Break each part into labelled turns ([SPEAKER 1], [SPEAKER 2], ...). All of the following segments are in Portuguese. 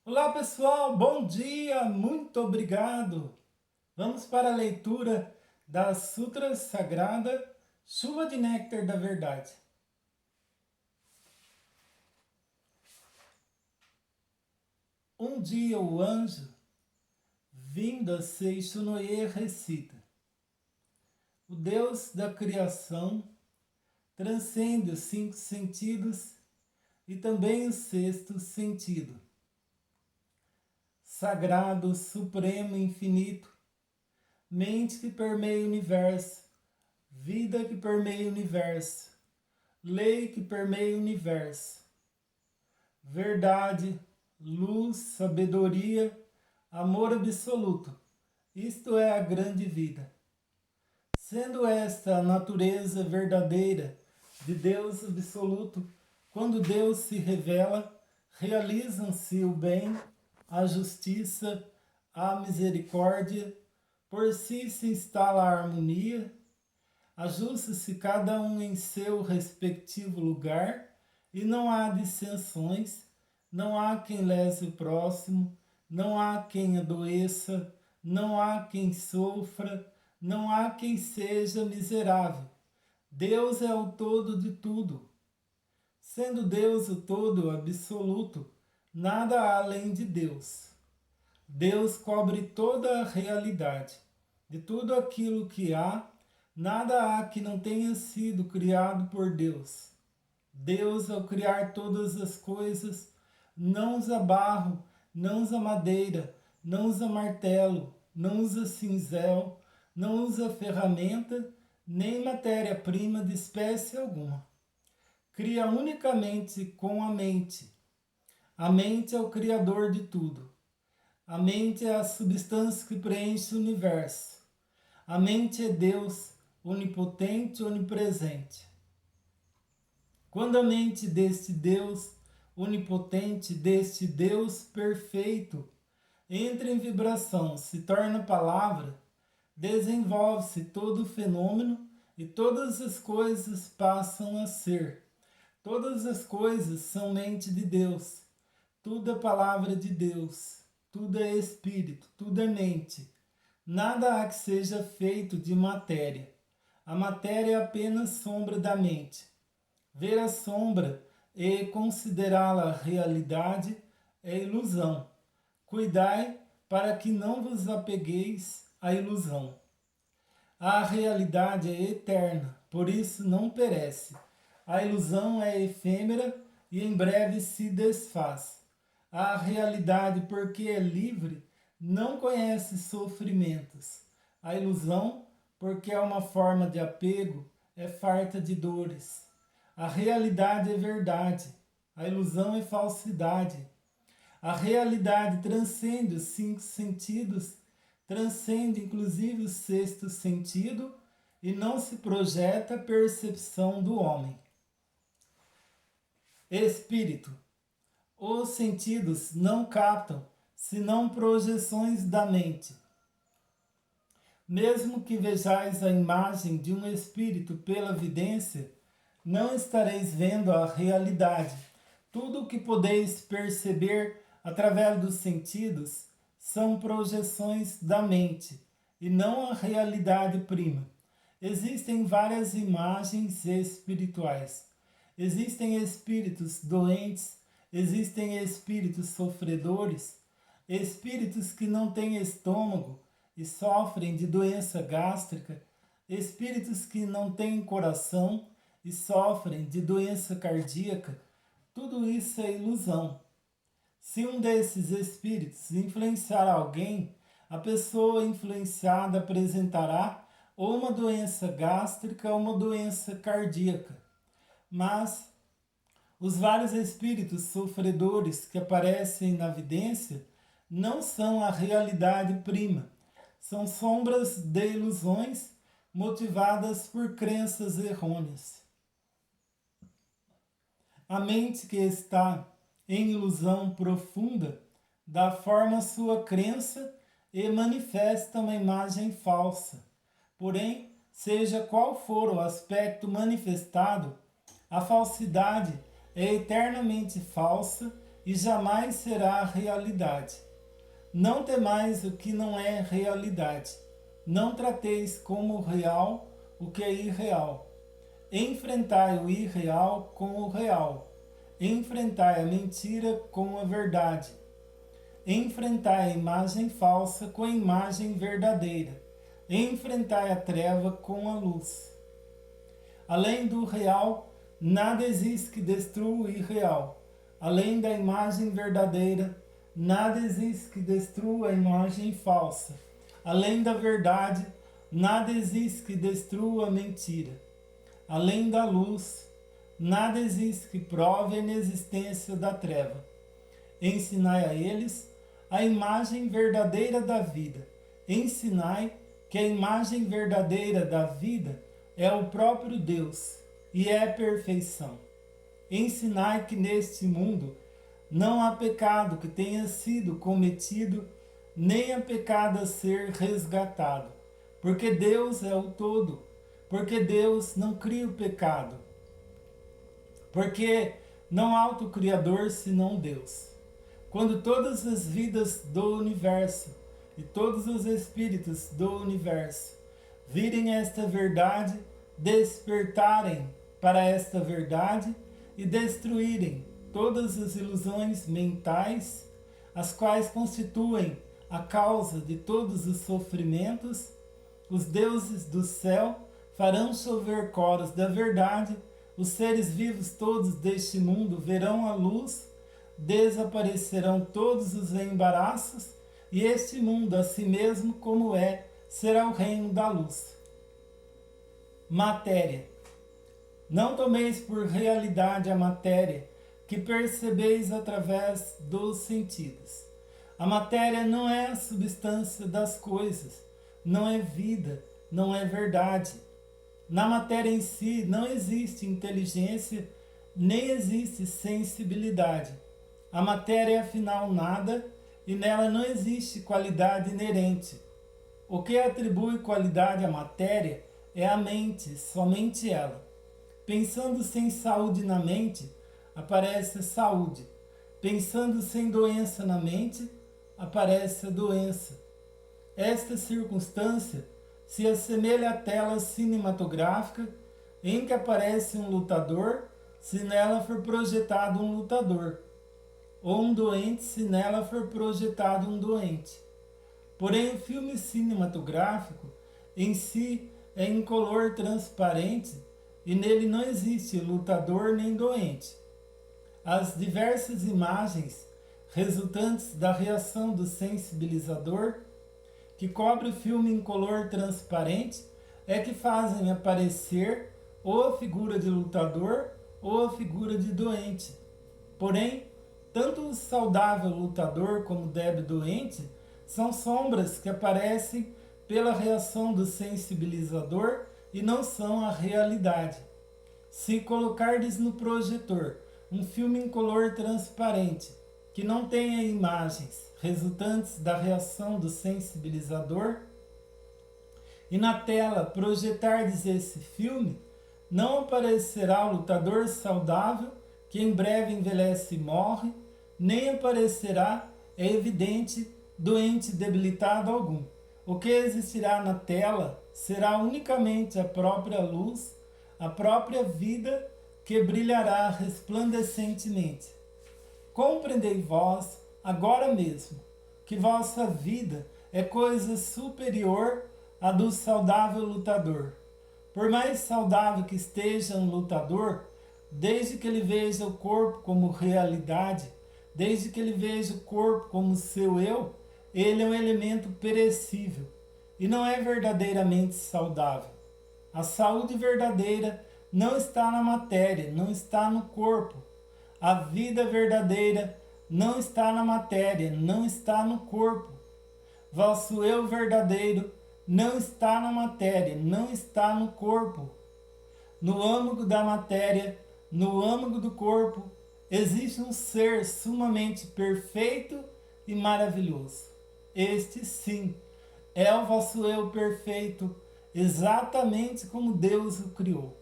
[SPEAKER 1] Olá pessoal, bom dia, muito obrigado. Vamos para a leitura da Sutra Sagrada Chuva de Néctar da Verdade. Um dia o anjo, vindo a Seixonoye, recita: o Deus da criação transcende os 5 sentidos e também o 6º sentido. Sagrado, supremo, infinito, mente que permeia o universo, vida que permeia o universo, lei que permeia o universo, verdade, luz, sabedoria, amor absoluto. Isto é a grande vida. Sendo esta a natureza verdadeira de Deus absoluto, quando Deus se revela, realizam-se o bem, a justiça, a misericórdia, por si se instala a harmonia, ajusta-se cada um em seu respectivo lugar e não há dissensões, não há quem lese o próximo, não há quem adoeça, não há quem sofra, não há quem seja miserável. Deus é o todo de tudo. Sendo Deus o todo absoluto, nada há além de Deus. Deus cobre toda a realidade. De tudo aquilo que há, nada há que não tenha sido criado por Deus. Deus, ao criar todas as coisas, não usa barro, não usa madeira, não usa martelo, não usa cinzel, não usa ferramenta, nem matéria-prima de espécie alguma. Cria unicamente com a mente. A mente é o criador de tudo. A mente é a substância que preenche o universo. A mente é Deus, onipotente e onipresente. Quando a mente deste Deus onipotente, deste Deus perfeito, entra em vibração, se torna palavra, desenvolve-se todo o fenômeno e todas as coisas passam a ser. Todas as coisas são mente de Deus. Tudo é palavra de Deus. Tudo é espírito, tudo é mente. Nada há que seja feito de matéria. A matéria é apenas sombra da mente. Ver a sombra e considerá-la realidade é ilusão. Cuidai para que não vos apegueis à ilusão. A realidade é eterna, por isso não perece. A ilusão é efêmera e em breve se desfaz. A realidade, porque é livre, não conhece sofrimentos. A ilusão, porque é uma forma de apego, é farta de dores. A realidade é verdade, a ilusão é falsidade. A realidade transcende os 5 sentidos, transcende inclusive o 6º sentido e não se projeta a percepção do homem. Espírito. Os sentidos não captam, senão projeções da mente. Mesmo que vejais a imagem de um espírito pela vidência, não estareis vendo a realidade. Tudo o que podeis perceber através dos sentidos são projeções da mente e não a realidade prima. Existem várias imagens espirituais. Existem espíritos doentes, existem espíritos sofredores, espíritos que não têm estômago e sofrem de doença gástrica, espíritos que não têm coração e sofrem de doença cardíaca. Tudo isso é ilusão. Se um desses espíritos influenciar alguém, a pessoa influenciada apresentará ou uma doença gástrica ou uma doença cardíaca. Mas os vários espíritos sofredores que aparecem na vidência não são a realidade prima. São sombras de ilusões motivadas por crenças errôneas. A mente que está em ilusão profunda dá forma à sua crença e manifesta uma imagem falsa. Porém, seja qual for o aspecto manifestado, a falsidade é eternamente falsa e jamais será realidade. Não temais o que não é realidade. Não trateis como real o que é irreal. Enfrentai o irreal com o real. Enfrentai a mentira com a verdade. Enfrentai a imagem falsa com a imagem verdadeira. Enfrentai a treva com a luz. Além do real, nada existe que destrua o irreal. Além da imagem verdadeira, nada existe que destrua a imagem falsa. Além da verdade, nada existe que destrua a mentira. Além da luz, nada existe que prove a inexistência da treva. Ensinai a eles a imagem verdadeira da vida. Ensinai que a imagem verdadeira da vida é o próprio Deus e é a perfeição. Ensinai que neste mundo não há pecado que tenha sido cometido, nem há pecado a ser resgatado, porque Deus é o todo, porque Deus não cria o pecado, porque não há outro Criador senão Deus. Quando todas as vidas do universo e todos os espíritos do universo virem esta verdade, despertarem para esta verdade e destruírem todas as ilusões mentais, as quais constituem a causa de todos os sofrimentos, os deuses do céu farão chover coros da verdade, os seres vivos todos deste mundo verão a luz, desaparecerão todos os embaraços, e este mundo, assim mesmo como é, será o reino da luz. Matéria. Não tomeis por realidade a matéria, que percebeis através dos sentidos. A matéria não é a substância das coisas, não é vida, não é verdade. Na matéria em si não existe inteligência, nem existe sensibilidade. A matéria é afinal nada, e nela não existe qualidade inerente. O que atribui qualidade à matéria é a mente, somente ela. Pensando sem saúde na mente, aparece a saúde. Pensando sem doença na mente, aparece a doença. Esta circunstância se assemelha à tela cinematográfica em que aparece um lutador, se nela for projetado um lutador, ou um doente, se nela for projetado um doente. Porém, o filme cinematográfico em si é incolor transparente e nele não existe lutador nem doente. As diversas imagens resultantes da reação do sensibilizador que cobre o filme em color transparente é que fazem aparecer ou a figura de lutador ou a figura de doente. Porém, tanto o saudável lutador como o débil doente são sombras que aparecem pela reação do sensibilizador e não são a realidade. Se colocardes no projetor um filme em color transparente que não tenha imagens resultantes da reação do sensibilizador e na tela projetardes esse filme, não aparecerá o lutador saudável que em breve envelhece e morre, nem aparecerá, é evidente, doente debilitado algum. O que existirá na tela será unicamente a própria luz, a própria vida que brilhará resplandecentemente. Compreendei vós, agora mesmo, que vossa vida é coisa superior à do saudável lutador. Por mais saudável que esteja um lutador, desde que ele veja o corpo como realidade, desde que ele veja o corpo como seu eu, ele é um elemento perecível e não é verdadeiramente saudável. A saúde verdadeira não está na matéria, não está no corpo. A vida verdadeira não está na matéria, não está no corpo. Vosso eu verdadeiro não está na matéria, não está no corpo. No âmago da matéria, no âmago do corpo, existe um ser sumamente perfeito e maravilhoso. Este, sim, é o vosso eu perfeito, exatamente como Deus o criou.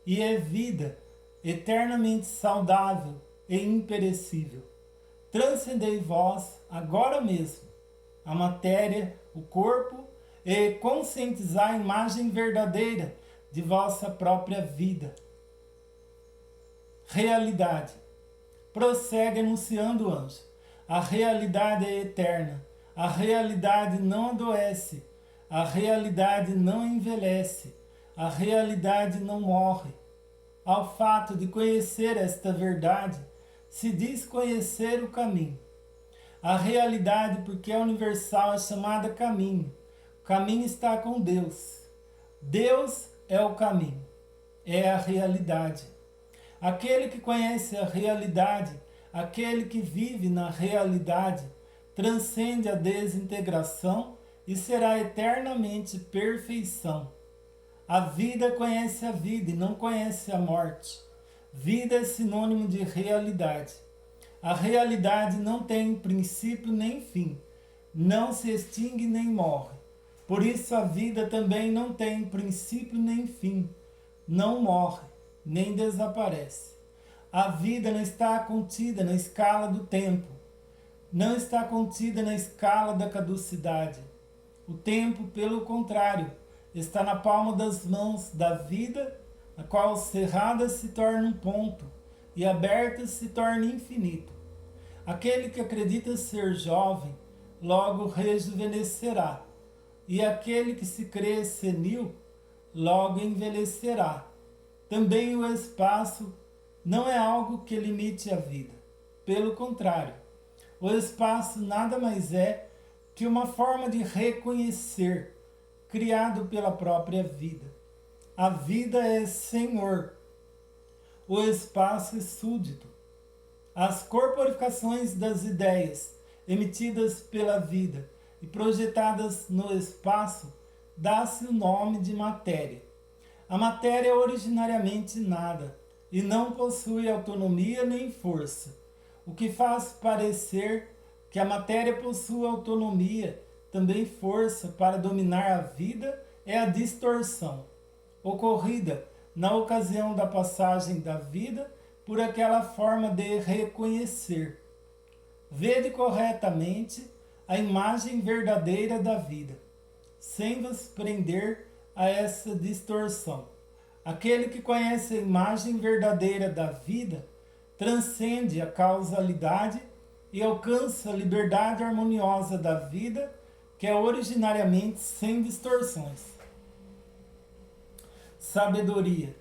[SPEAKER 1] E é vida eternamente saudável e imperecível. transcendei vós, agora mesmo, a matéria, o corpo, e conscientizar a imagem verdadeira de vossa própria vida. Realidade. Prossegue anunciando o anjo. A realidade é eterna. A realidade não adoece. A realidade não envelhece. A realidade não morre. Ao fato de conhecer esta verdade, se diz conhecer o caminho. A realidade, porque é universal, é chamada caminho. O caminho está com Deus. Deus é o caminho, é a realidade. Aquele que conhece a realidade, aquele que vive na realidade, transcende a desintegração e será eternamente perfeição. A vida conhece a vida e não conhece a morte. Vida é sinônimo de realidade. A realidade não tem princípio nem fim, não se extingue nem morre. Por isso a vida também não tem princípio nem fim, não morre, nem desaparece. A vida não está contida na escala do tempo, não está contida na escala da caducidade. O tempo, pelo contrário, está na palma das mãos da vida, na qual cerrada se torna um ponto e aberta se torna infinito. Aquele que acredita ser jovem, logo rejuvenescerá, e aquele que se crê senil, logo envelhecerá. Também o espaço não é algo que limite a vida. Pelo contrário, o espaço nada mais é que uma forma de reconhecer, criado pela própria vida. A vida é senhor, o espaço é súdito. As corporificações das ideias emitidas pela vida e projetadas no espaço dá-se o nome de matéria. A matéria é originariamente nada e não possui autonomia nem força. O que faz parecer que a matéria possui autonomia, também força para dominar a vida, é a distorção, ocorrida na ocasião da passagem da vida por aquela forma de reconhecer. Vede corretamente a imagem verdadeira da vida, sem vos prender a essa distorção. Aquele que conhece a imagem verdadeira da vida transcende a causalidade e alcança a liberdade harmoniosa da vida, que é originariamente sem distorções. Sabedoria.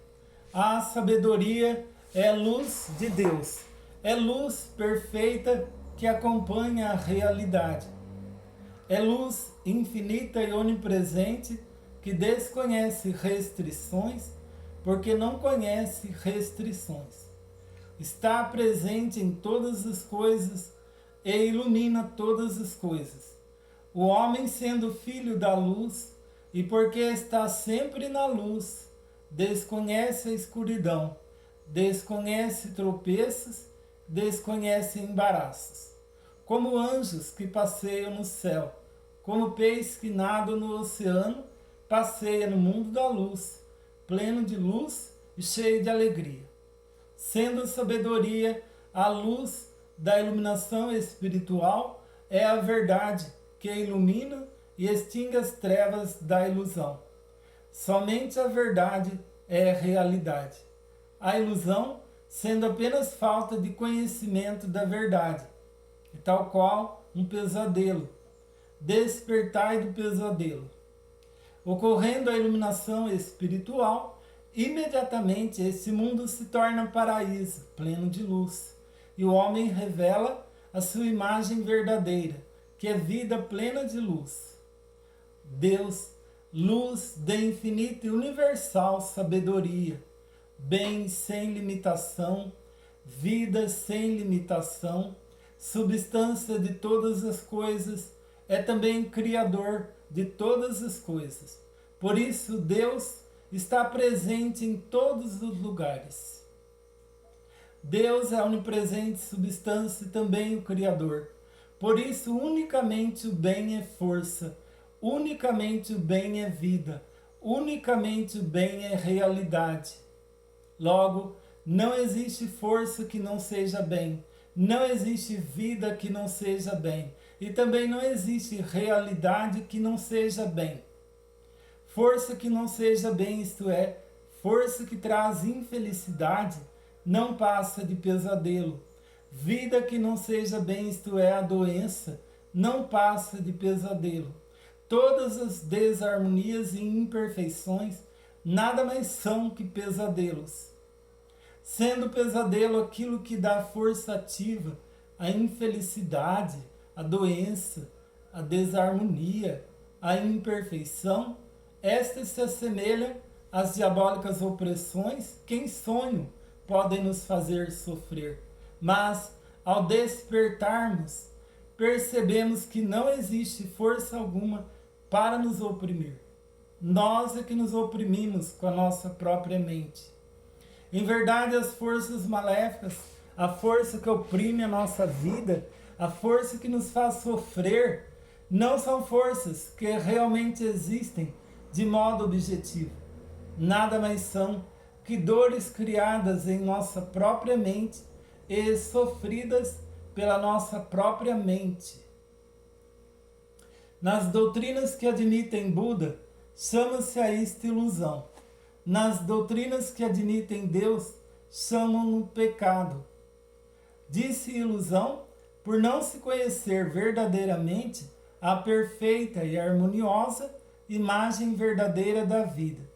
[SPEAKER 1] A sabedoria é luz de Deus, é luz perfeita que acompanha a realidade. É luz infinita e onipresente que desconhece restrições, porque não conhece restrições. Está presente em todas as coisas e ilumina todas as coisas. O homem, sendo filho da luz, e porque está sempre na luz, desconhece a escuridão, desconhece tropeços, desconhece embaraços. Como anjos que passeiam no céu, como peixes que nadam no oceano, passeia no mundo da luz, pleno de luz e cheio de alegria. Sendo a sabedoria a luz da iluminação espiritual, é a verdade que ilumina e extingue as trevas da ilusão. Somente a verdade é realidade. A ilusão sendo apenas falta de conhecimento da verdade, tal qual um pesadelo. Despertai do pesadelo. Ocorrendo a iluminação espiritual, imediatamente esse mundo se torna paraíso, pleno de luz, e o homem revela a sua imagem verdadeira, que é vida plena de luz. Deus, luz de infinita e universal sabedoria, bem sem limitação, vida sem limitação, substância de todas as coisas, é também Criador de todas as coisas. Por isso, Deus está presente em todos os lugares. Deus é a onipresente substância e também o Criador. Por isso, unicamente o bem é força, unicamente o bem é vida, unicamente o bem é realidade. Logo, não existe força que não seja bem, Não existe vida que não seja bem. E também não existe realidade que não seja bem. Força que não seja bem, isto é, força que traz infelicidade, não passa de pesadelo. Vida que não seja bem, isto é, a doença, não passa de pesadelo. Todas as desarmonias e imperfeições nada mais são que pesadelos. Sendo pesadelo aquilo que dá força ativa, a infelicidade, a doença, a desarmonia, a imperfeição, estas se assemelham às diabólicas opressões que em sonho podem nos fazer sofrer. Mas, ao despertarmos, percebemos que não existe força alguma para nos oprimir. Nós é que nos oprimimos com a nossa própria mente. Em verdade, as forças maléficas, a força que oprime a nossa vida, a força que nos faz sofrer, não são forças que realmente existem de modo objetivo. Nada mais são que dores criadas em nossa própria mente e sofridas pela nossa própria mente. Nas doutrinas que admitem Buda, chama-se a isto ilusão. Nas doutrinas que admitem Deus, chamam-no pecado. Disse ilusão por não se conhecer verdadeiramente a perfeita e harmoniosa imagem verdadeira da vida.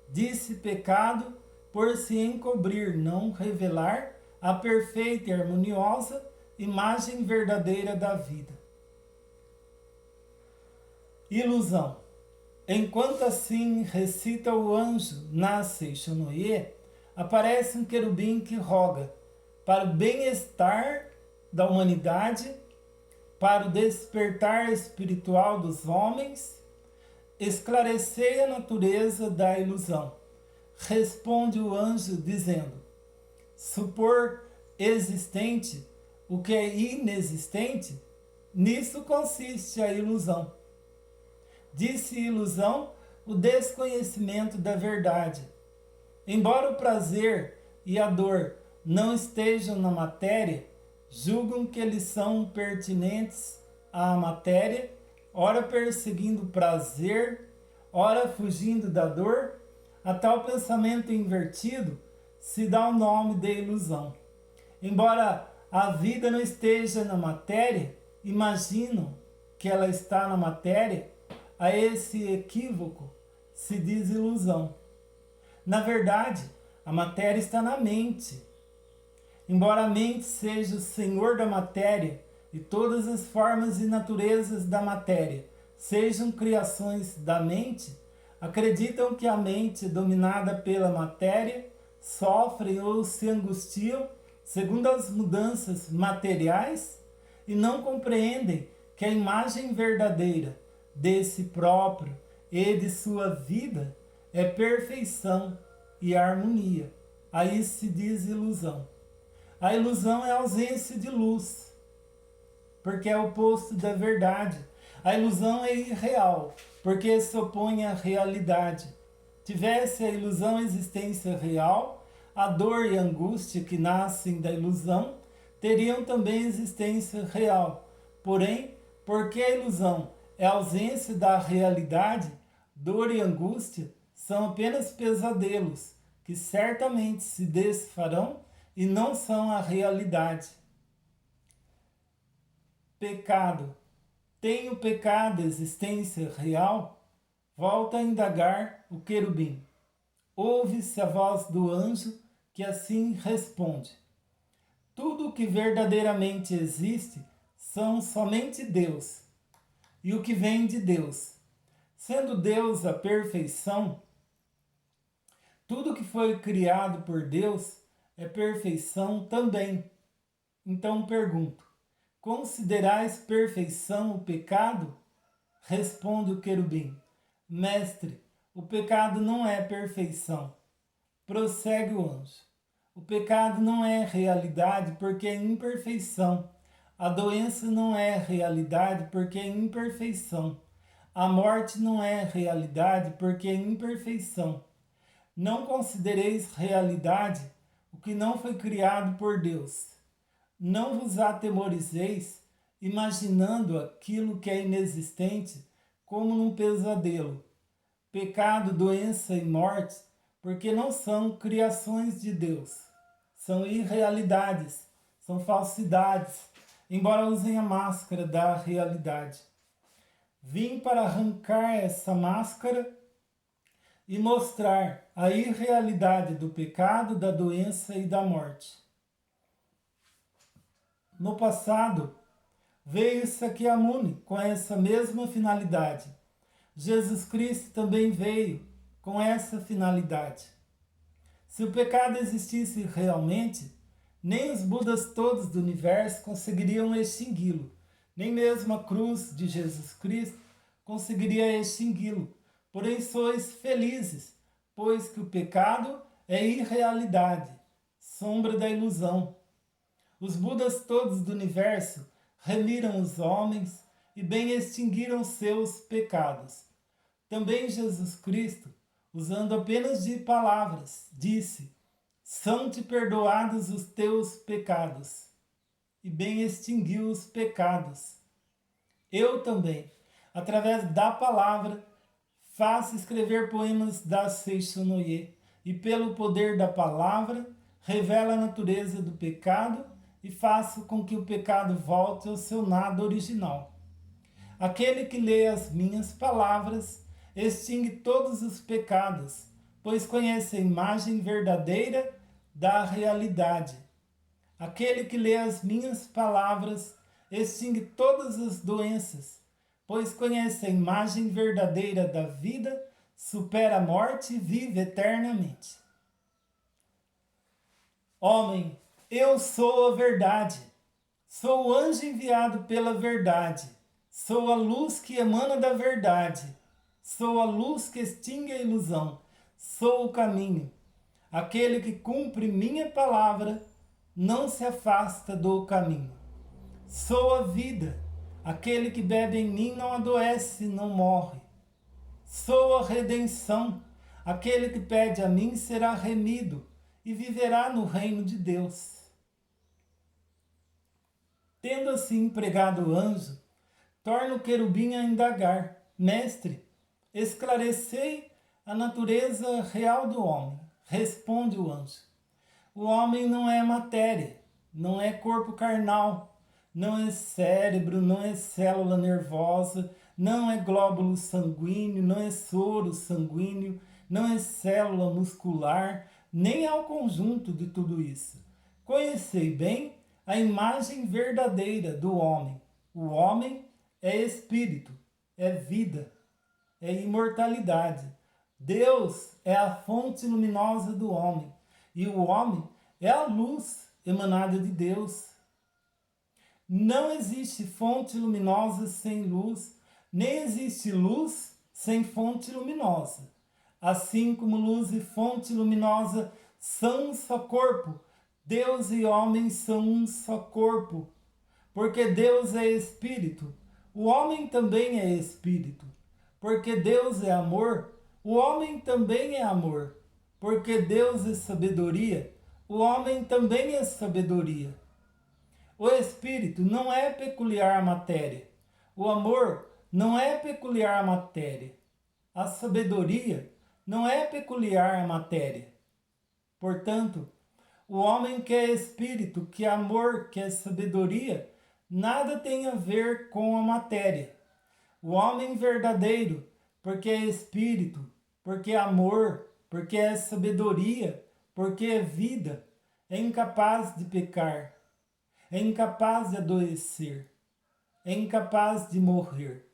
[SPEAKER 1] Disse pecado por se encobrir, não revelar a perfeita e harmoniosa imagem verdadeira da vida. Ilusão. Enquanto assim recita o anjo Nasei Shonoye, aparece um querubim que roga para o bem-estar da humanidade, para o despertar espiritual dos homens, esclarecei a natureza da ilusão. Responde o anjo dizendo: supor existente o que é inexistente, nisso consiste a ilusão. Disse ilusão o desconhecimento da verdade. Embora o prazer e a dor não estejam na matéria, julgam que eles são pertinentes à matéria, ora perseguindo o prazer, ora fugindo da dor. A tal pensamento invertido se dá o nome de ilusão. Embora a vida não esteja na matéria, imaginam que ela está na matéria. A esse equívoco se diz ilusão. Na verdade, a matéria está na mente. Embora a mente seja o senhor da matéria e todas as formas e naturezas da matéria sejam criações da mente, acreditam que a mente, dominada pela matéria, sofre ou se angustiam segundo as mudanças materiais e não compreendem que a imagem verdadeira de si próprio e de sua vida é perfeição e harmonia. Aí se diz ilusão. A ilusão é a ausência de luz, porque é o oposto da verdade. A ilusão é irreal, porque se opõe à realidade. Tivesse a ilusão existência real, a dor e a angústia que nascem da ilusão teriam também existência real. Porém, porque a ilusão é a ausência da realidade, dor e angústia são apenas pesadelos que certamente se desfarão e não são a realidade. Pecado. Tem o pecado existência real? Volta a indagar o querubim. Ouve-se a voz do anjo que assim responde: tudo o que verdadeiramente existe são somente Deus e o que vem de Deus. Sendo Deus a perfeição, tudo que foi criado por Deus é perfeição também. Então pergunto: considerais perfeição o pecado? Responde o querubim: mestre, o pecado não é perfeição. Prossegue o anjo: o pecado não é realidade porque é imperfeição. A doença não é realidade porque é imperfeição. A morte não é realidade porque é imperfeição. Não considereis realidade o que não foi criado por Deus. Não vos atemorizeis, imaginando aquilo que é inexistente como num pesadelo. Pecado, doença e morte, porque não são criações de Deus. São irrealidades, são falsidades, embora usem a máscara da realidade. Vim para arrancar essa máscara e mostrar a irrealidade do pecado, da doença e da morte. No passado, veio Sakyamuni com essa mesma finalidade. Jesus Cristo também veio com essa finalidade. Se o pecado existisse realmente, nem os Budas todos do universo conseguiriam extingui-lo, nem mesmo a cruz de Jesus Cristo conseguiria extingui-lo. Porém sois felizes, pois que o pecado é irrealidade, sombra da ilusão. Os Budas todos do universo remiram os homens e bem extinguiram seus pecados. Também Jesus Cristo, usando apenas de palavras, disse: são-te perdoados os teus pecados, e bem extinguiu os pecados. Eu também, através da palavra, faço escrever poemas da Seishonoye, e pelo poder da palavra, revela a natureza do pecado e faço com que o pecado volte ao seu nada original. Aquele que lê as minhas palavras extingue todos os pecados, pois conhece a imagem verdadeira da realidade. Aquele que lê as minhas palavras extingue todas as doenças, pois conhece a imagem verdadeira da vida, supera a morte e vive eternamente. Homem, eu sou a verdade, sou o anjo enviado pela verdade, sou a luz que emana da verdade, sou a luz que extingue a ilusão, sou o caminho. Aquele que cumpre minha palavra não se afasta do caminho. Sou a vida, aquele que bebe em mim não adoece, não morre. Sou a redenção, aquele que pede a mim será remido e viverá no reino de Deus. Tendo assim pregado o anjo, torna o querubim a indagar: mestre, esclarecei a natureza real do homem. Responde o anjo: o homem não é matéria, não é corpo carnal, não é cérebro, não é célula nervosa, não é glóbulo sanguíneo, não é soro sanguíneo, não é célula muscular, nem é o conjunto de tudo isso. Conhecei bem a imagem verdadeira do homem. O homem é espírito, é vida, é imortalidade. Deus é a fonte luminosa do homem e o homem é a luz emanada de Deus. Não existe fonte luminosa sem luz, nem existe luz sem fonte luminosa. Assim como luz e fonte luminosa são um só corpo, Deus e homem são um só corpo. Porque Deus é espírito, o homem também é espírito. Porque Deus é amor, o homem também é amor. Porque Deus é sabedoria, o homem também é sabedoria. O espírito não é peculiar à matéria. O amor não é peculiar à matéria. A sabedoria não é peculiar à matéria. Portanto, o homem que é espírito, que é amor, que é sabedoria, nada tem a ver com a matéria. O homem verdadeiro, porque é espírito, porque é amor, porque é sabedoria, porque é vida, é incapaz de pecar, é incapaz de adoecer, é incapaz de morrer.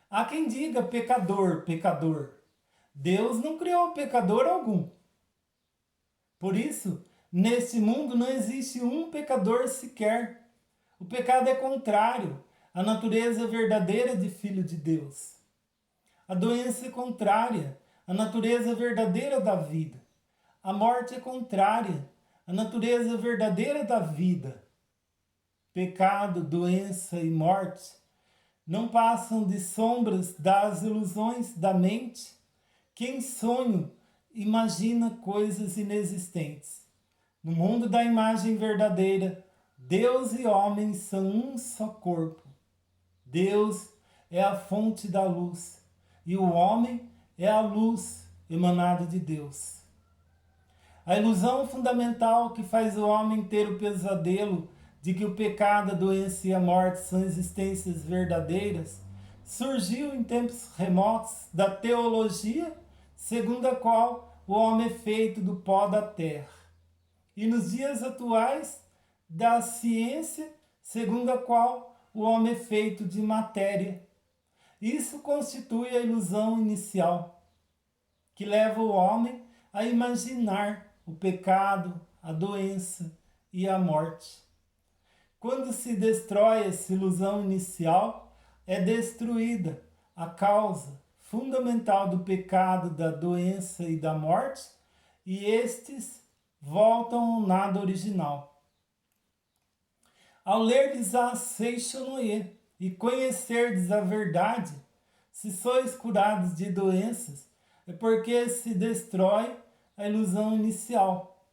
[SPEAKER 1] Há quem diga pecador, pecador. Deus não criou pecador algum. Por isso, neste mundo não existe um pecador sequer. O pecado é contrário à natureza verdadeira de filho de Deus. A doença é contrária à natureza verdadeira da vida. A morte é contrária à natureza verdadeira da vida. Pecado, doença e morte não passam de sombras das ilusões da mente, que em sonho imagina coisas inexistentes. No mundo da imagem verdadeira, Deus e homem são um só corpo. Deus é a fonte da luz e o homem é a luz emanada de Deus. A ilusão fundamental que faz o homem ter o pesadelo de que o pecado, a doença e a morte são existências verdadeiras surgiu em tempos remotos da teologia, segundo a qual o homem é feito do pó da terra, e nos dias atuais da ciência, segundo a qual o homem é feito de matéria. Isso constitui a ilusão inicial, que leva o homem a imaginar o pecado, a doença e a morte. Quando se destrói essa ilusão inicial, é destruída a causa fundamental do pecado, da doença e da morte, e estes voltam ao nada original. Ao lerdes a Seixonoye e conhecerdes a verdade, se sois curados de doenças, é porque se destrói a ilusão inicial.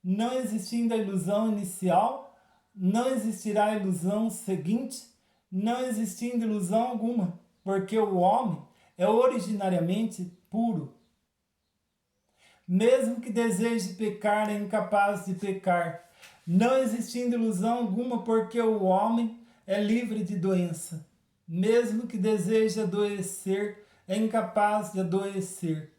[SPEAKER 1] Não existindo a ilusão inicial, não existirá a ilusão seguinte, não existindo ilusão alguma, porque o homem é originariamente puro. Mesmo que deseje pecar, é incapaz de pecar, não existindo ilusão alguma, porque o homem é livre de doença. Mesmo que deseje adoecer, é incapaz de adoecer.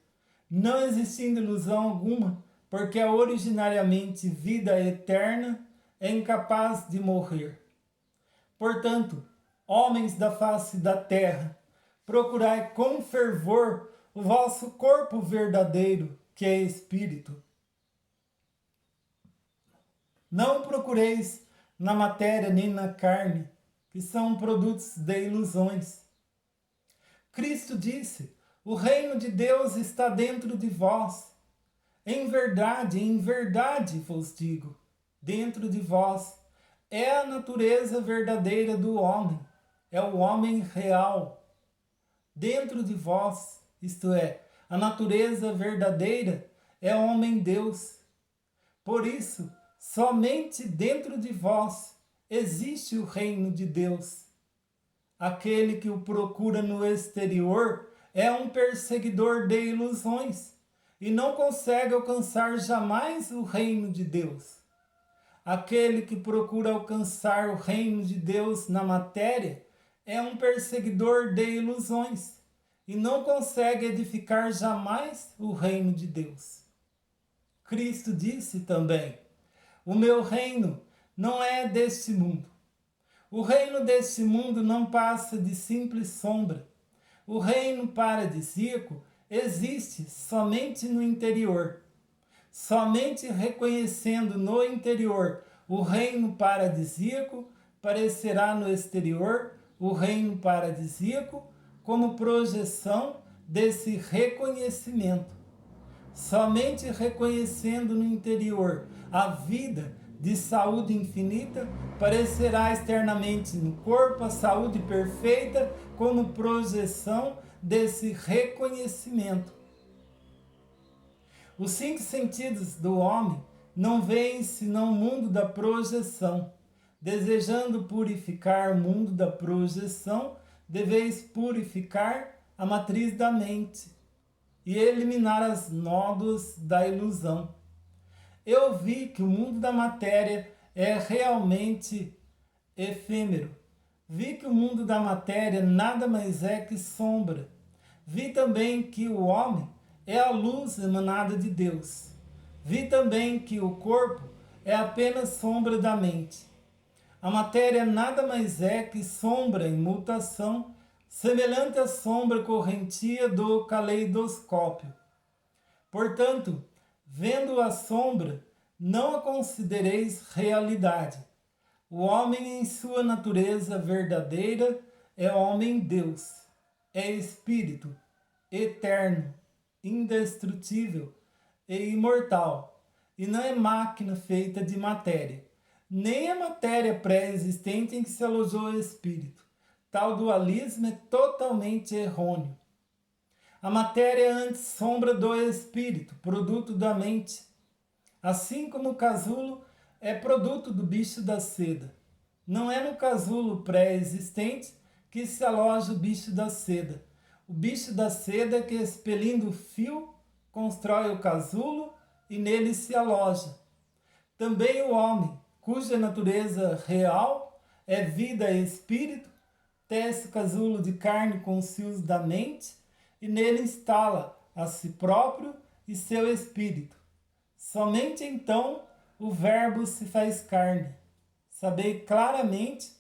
[SPEAKER 1] Não existindo ilusão alguma, porque é originariamente vida eterna, é incapaz de morrer. Portanto, homens da face da terra, procurai com fervor o vosso corpo verdadeiro, que é espírito. Não procureis na matéria nem na carne, que são produtos de ilusões. Cristo disse: o reino de Deus está dentro de vós. Em verdade vos digo, dentro de vós é a natureza verdadeira do homem, é o homem real. Dentro de vós, isto é, a natureza verdadeira é o homem-deus. Por isso, somente dentro de vós existe o reino de Deus. Aquele que o procura no exterior é um perseguidor de ilusões e não consegue alcançar jamais o reino de Deus. Aquele que procura alcançar o reino de Deus na matéria é um perseguidor de ilusões e não consegue edificar jamais o reino de Deus. Cristo disse também: o meu reino não é deste mundo. O reino deste mundo não passa de simples sombra. O reino paradisíaco existe somente no interior. Somente reconhecendo no interior o reino paradisíaco, parecerá no exterior o reino paradisíaco como projeção desse reconhecimento. Somente reconhecendo no interior a vida de saúde infinita, parecerá externamente no corpo a saúde perfeita como projeção desse reconhecimento. Os 5 sentidos do homem não veem senão o mundo da projeção. Desejando purificar o mundo da projeção, deveis purificar a matriz da mente e eliminar as nódoas da ilusão. Eu vi que o mundo da matéria é realmente efêmero. Vi que o mundo da matéria nada mais é que sombra. Vi também que o homem é a luz emanada de Deus. Vi também que o corpo é apenas sombra da mente. A matéria nada mais é que sombra em mutação, semelhante à sombra correntia do caleidoscópio. Portanto, vendo a sombra, não a considereis realidade. O homem em sua natureza verdadeira é homem-deus, é espírito, eterno, indestrutível e imortal, e não é máquina feita de matéria, nem a matéria pré-existente em que se alojou o espírito. Tal dualismo é totalmente errôneo. A matéria é antes sombra do espírito, produto da mente. Assim como o casulo é produto do bicho da seda. Não é no casulo pré-existente que se aloja o bicho da seda. O bicho da seda que, expelindo o fio, constrói o casulo e nele se aloja. Também o homem, cuja natureza real é vida e espírito, tece o casulo de carne com os fios da mente e nele instala a si próprio e seu espírito. Somente então o Verbo se faz carne. Sabei claramente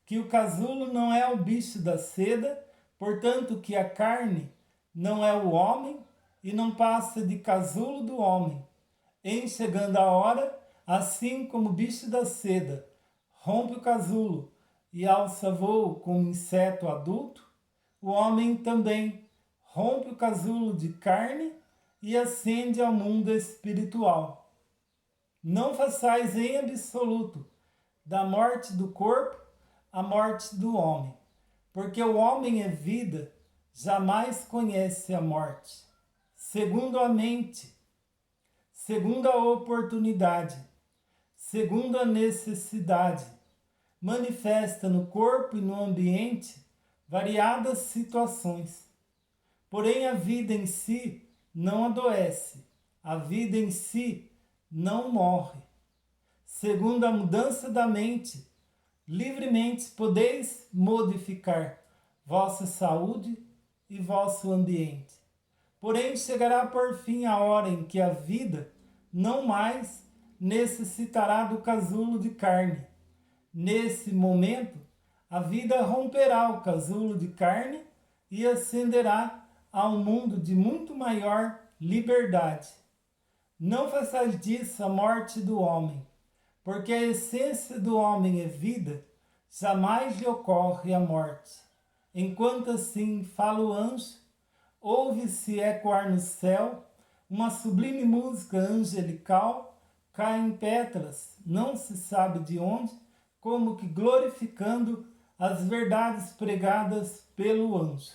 [SPEAKER 1] que o casulo não é o bicho da seda, portanto que a carne não é o homem e não passa de casulo do homem. Em chegando a hora, assim como o bicho da seda rompe o casulo e alça voo como inseto adulto, o homem também rompe o casulo de carne e ascende ao mundo espiritual. Não façais em absoluto da morte do corpo a morte do homem, porque o homem é vida, jamais conhece a morte. Segundo a mente, segundo a oportunidade, segundo a necessidade, manifesta no corpo e no ambiente variadas situações. Porém, a vida em si não adoece, a vida em si não morre. Segundo a mudança da mente, livremente podeis modificar vossa saúde e vosso ambiente. Porém, chegará por fim a hora em que a vida não mais necessitará do casulo de carne. Nesse momento, a vida romperá o casulo de carne e ascenderá a um mundo de muito maior liberdade. Não façais disso a morte do homem, porque a essência do homem é vida, jamais lhe ocorre a morte. Enquanto assim fala o anjo, ouve-se ecoar no céu uma sublime música angelical, cai em pétalas, não se sabe de onde, como que glorificando as verdades pregadas pelo anjo.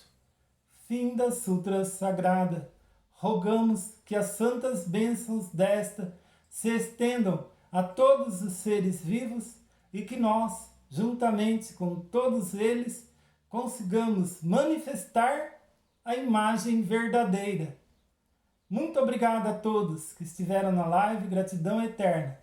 [SPEAKER 1] Fim da Sutra Sagrada. Rogamos que as santas bênçãos desta se estendam a todos os seres vivos e que nós, juntamente com todos eles, consigamos manifestar a imagem verdadeira. Muito obrigado a todos que estiveram na live, gratidão eterna.